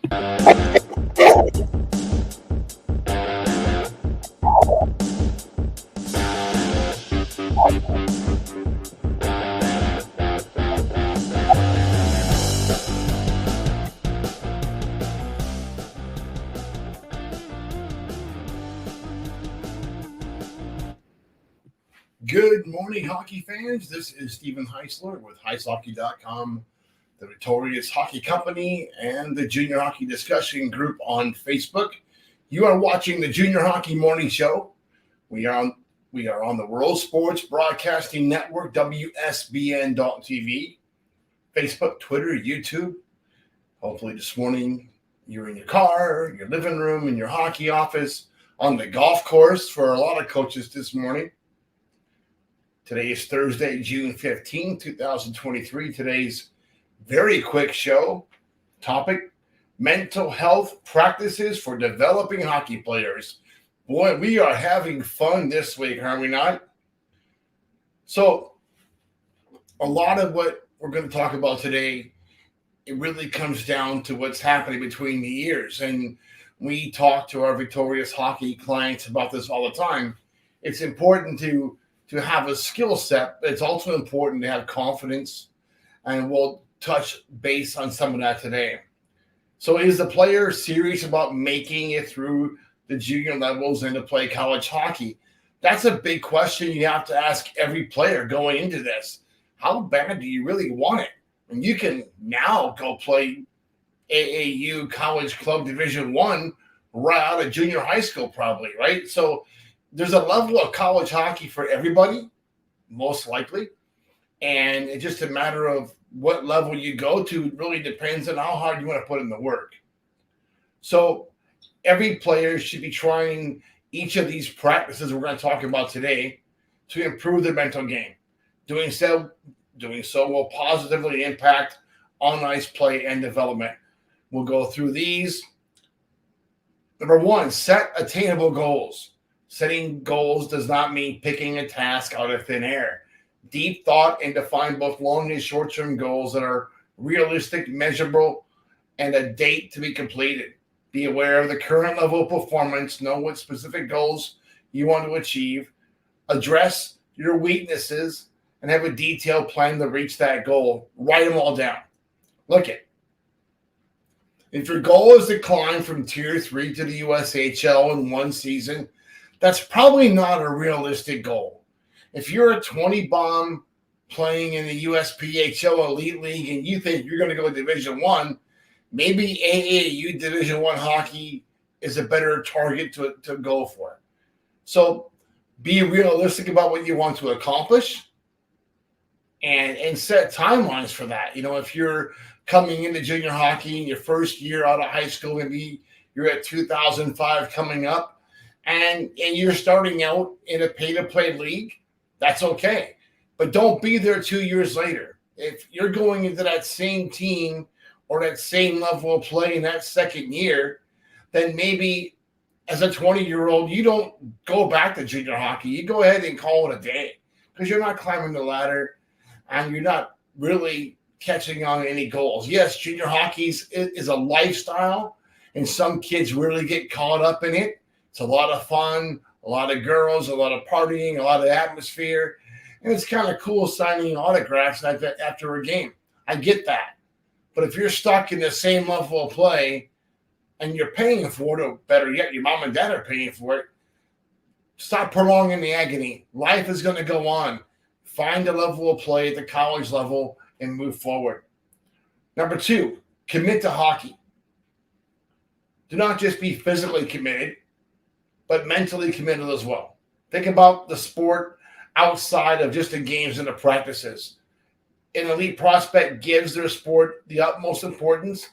Good morning, hockey fans. This is Stephen Heisler with HeisHockey.com, the Victorious Hockey Company, and the Junior Hockey Discussion Group on Facebook. You are watching the Junior Hockey Morning Show. We are on the World Sports Broadcasting Network, WSBN.TV, Facebook, Twitter, YouTube. Hopefully this morning you're in your car, your living room, in your hockey office, on the golf course for a lot of coaches this morning. Today is Thursday, June 15, 2023. Today's very quick show topic, mental health practices for developing hockey players. Boy, we are having fun this week, are we not? So a lot of what we're going to talk about today, it really comes down to what's happening between the ears. And we talk to our Victorious Hockey clients about this all the time. It's important to have a skill set, but it's also important to have confidence, and we'll touch base on some of that today. So is the player serious about making it through the junior levels and to play college hockey? That's a big question you have to ask every player going into this. How bad do you really want it? And you can now go play AAU College Club Division I right out of junior high school probably, right? So there's a level of college hockey for everybody, most likely. And it's just a matter of what level you go to. It really depends on how hard you want to put in the work. So every player should be trying each of these practices we're going to talk about today to improve their mental game. Doing so will positively impact on-ice play and development. We'll go through these. Number one, set attainable goals. Setting goals does not mean picking a task out of thin air. Deep thought and define both long and short-term goals that are realistic, measurable, and a date to be completed. Be aware of the current level of performance. Know what specific goals you want to achieve. Address your weaknesses and have a detailed plan to reach that goal. Write them all down. Look at. If your goal is to climb from Tier 3 to the USHL in one season, that's probably not a realistic goal. If you're a 20 bomb playing in the USPHL Elite League and you think you're going to go to Division I, maybe AAU Division I hockey is a better target to go for. So be realistic about what you want to accomplish and set timelines for that. You know, if you're coming into junior hockey in your first year out of high school, maybe you're at 2005 coming up, and you're starting out in a pay-to-play league, that's okay. But don't be there 2 years later. If you're going into that same team or that same level of play in that second year, then maybe as a 20-year-old, you don't go back to junior hockey. You go ahead and call it a day because you're not climbing the ladder and you're not really catching on any goals. Yes, junior hockey is a lifestyle, and some kids really get caught up in it. It's a lot of fun, a lot of girls, a lot of partying, a lot of atmosphere. And it's kind of cool signing autographs after a game. I get that. But if you're stuck in the same level of play and you're paying for it, or better yet, your mom and dad are paying for it, stop prolonging the agony. Life is going to go on. Find a level of play at the college level and move forward. Number two, commit to hockey. Do not just be physically committed, but mentally committed as well. Think about the sport outside of just the games and the practices. An elite prospect gives their sport the utmost importance,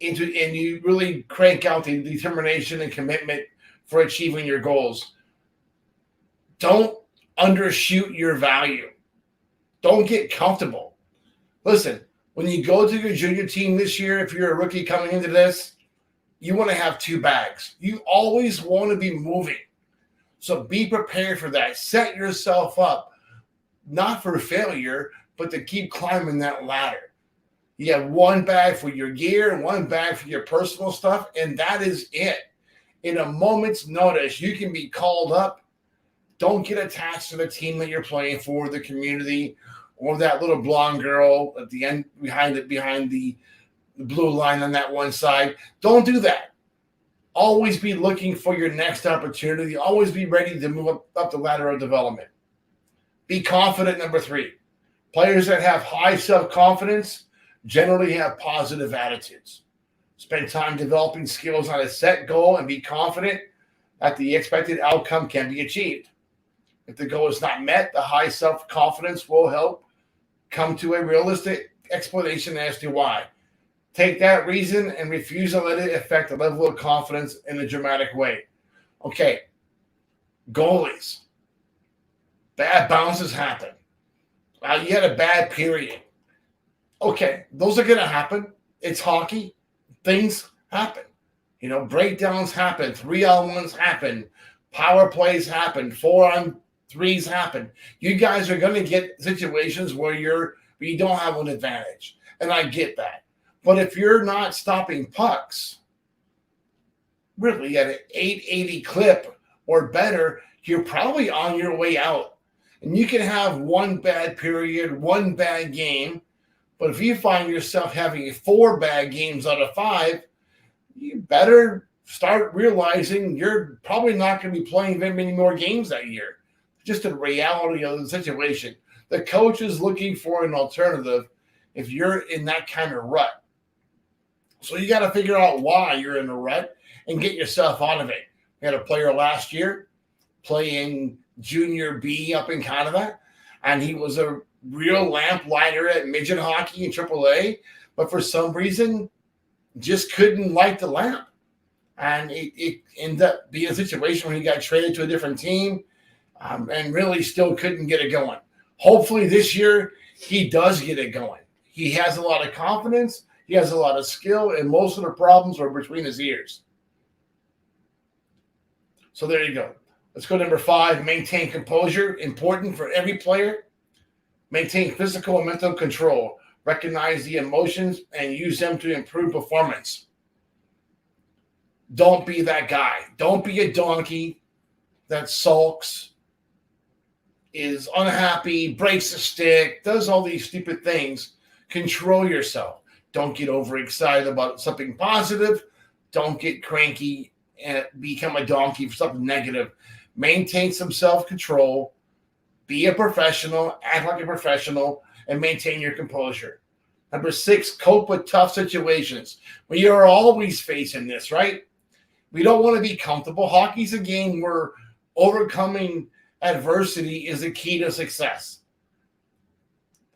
and you really crank out the determination and commitment for achieving your goals. Don't undershoot your value. Don't get comfortable. Listen, when you go to your junior team this year, if you're a rookie coming into this, you want to have two bags. You always want to be moving. So be prepared for that. Set yourself up, not for failure, but to keep climbing that ladder. You have one bag for your gear and one bag for your personal stuff, and that is it. In a moment's notice, you can be called up. Don't get attached to the team that you're playing for, the community, or that little blonde girl at the end behind the blue line on that one side. Don't do that. Always be looking for your next opportunity. Always be ready to move up the ladder of development. Be confident, number 3. Players that have high self-confidence generally have positive attitudes. Spend time developing skills on a set goal and be confident that the expected outcome can be achieved. If the goal is not met, the high self-confidence will help come to a realistic explanation as to why. Take that reason and refuse to let it affect the level of confidence in a dramatic way. Okay, goalies. Bad bounces happen. You had a bad period. Okay, those are going to happen. It's hockey. Things happen. Breakdowns happen. 3-on-1s happen. Power plays happen. 4-on-3s happen. You guys are going to get situations where you don't have an advantage. And I get that. But if you're not stopping pucks, really at an 880 clip or better, you're probably on your way out. And you can have one bad period, one bad game. But if you find yourself having 4 bad games out of 5, you better start realizing you're probably not going to be playing very many more games that year. Just the reality of the situation. The coach is looking for an alternative if you're in that kind of rut. So you got to figure out why you're in a rut and get yourself out of it. We had a player last year playing Junior B up in Canada, and he was a real lamplighter at midget hockey in AAA, but for some reason just couldn't light the lamp. And it ended up being a situation where he got traded to a different team and really still couldn't get it going. Hopefully this year he does get it going. He has a lot of confidence. He has a lot of skill, and most of the problems are between his ears. So there you go. Let's go to number 5, maintain composure. Important for every player. Maintain physical and mental control. Recognize the emotions and use them to improve performance. Don't be that guy. Don't be a donkey that sulks, is unhappy, breaks a stick, does all these stupid things. Control yourself. Don't get overexcited about something positive. Don't get cranky and become a donkey for something negative. Maintain some self-control. Be a professional. Act like a professional. And maintain your composure. Number 6, cope with tough situations. We are always facing this, right? We don't want to be comfortable. Hockey's a game where overcoming adversity is the key to success.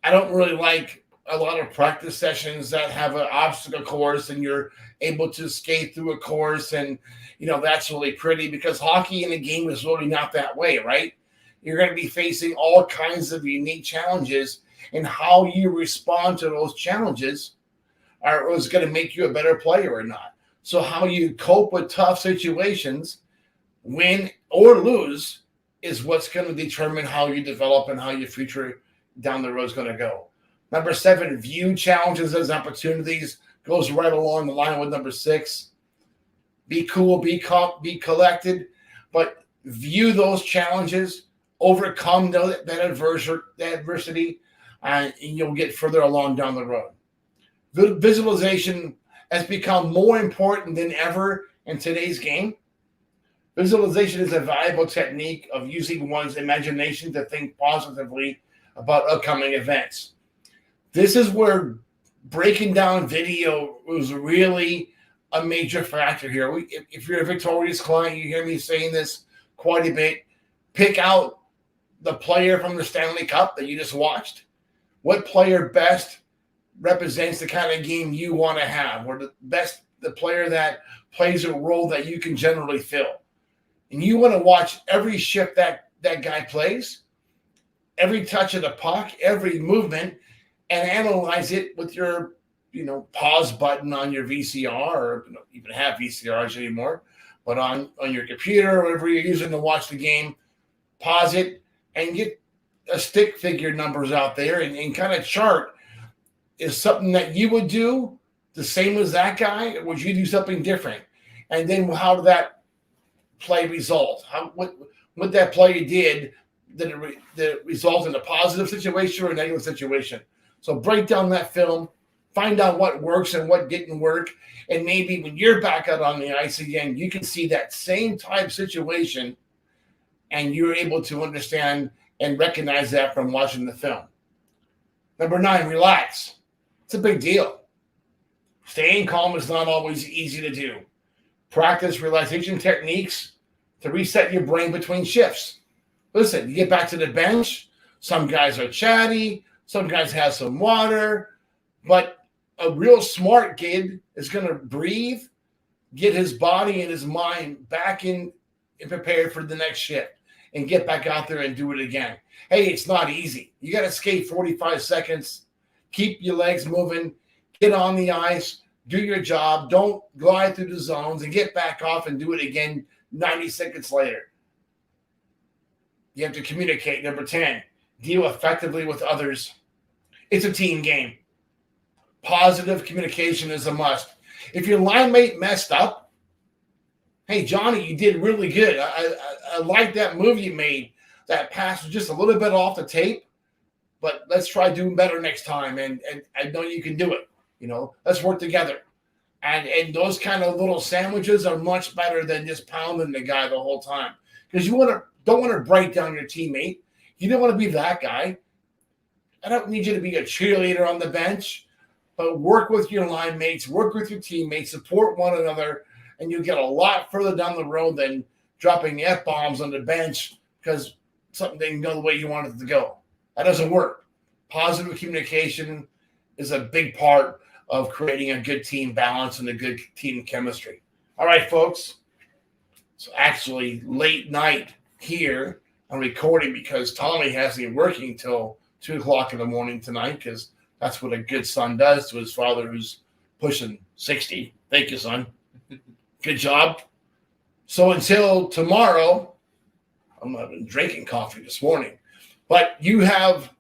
I don't really like a lot of practice sessions that have an obstacle course and you're able to skate through a course, and that's really pretty, because hockey in a game is really not that way, right? You're going to be facing all kinds of unique challenges, and how you respond to those challenges is going to make you a better player or not. So how you cope with tough situations, win or lose, is what's going to determine how you develop and how your future down the road is going to go. Number 7, view challenges as opportunities. Goes right along the line with number 6. Be cool, be collected, but view those challenges, overcome that adversity, and you'll get further along down the road. Visualization has become more important than ever in today's game. Visualization is a valuable technique of using one's imagination to think positively about upcoming events. This is where breaking down video was really a major factor here. If you're a Victorious client, you hear me saying this quite a bit. Pick out the player from the Stanley Cup that you just watched. What player best represents the kind of game you want to have, or the player that plays a role that you can generally fill. And you want to watch every shift that guy plays, every touch of the puck, every movement, and analyze it with your, pause button on your VCR, or you don't even have VCRs anymore, but on your computer or whatever you're using to watch the game, pause it and get a stick figure numbers out there and kind of chart is something that you would do the same as that guy, or would you do something different? And then how did that play result? What that play did that result in a positive situation or a negative situation? So break down that film, find out what works and what didn't work, and maybe when you're back out on the ice again, you can see that same type situation, and you're able to understand and recognize that from watching the film. Number 9, relax. It's a big deal. Staying calm is not always easy to do. Practice relaxation techniques to reset your brain between shifts. Listen, you get back to the bench, some guys are chatty, some guys have some water, but a real smart kid is going to breathe, get his body and his mind back in and prepared for the next shift, and get back out there and do it again. Hey, it's not easy. You got to skate 45 seconds, keep your legs moving, get on the ice, do your job, don't glide through the zones, and get back off and do it again 90 seconds later. You have to communicate. Number 10, deal effectively with others. It's a team game. Positive communication is a must. If your line mate messed up, hey, Johnny, you did really good. I like that move you made. That pass was just a little bit off the tape, but let's try doing better next time. And I know you can do it. Let's work together. And those kind of little sandwiches are much better than just pounding the guy the whole time. Because you don't want to break down your teammate. You don't want to be that guy. I don't need you to be a cheerleader on the bench, but work with your line mates, work with your teammates, support one another, and you'll get a lot further down the road than dropping F-bombs on the bench because something didn't go the way you wanted it to go. That doesn't work. Positive communication is a big part of creating a good team balance and a good team chemistry. All right, folks. It's actually late night here. I'm recording because Tommy hasn't been working till 2 o'clock in the morning tonight because that's what a good son does to his father who's pushing 60. Thank you, son. Good job. So until tomorrow, I've been drinking coffee this morning, but you have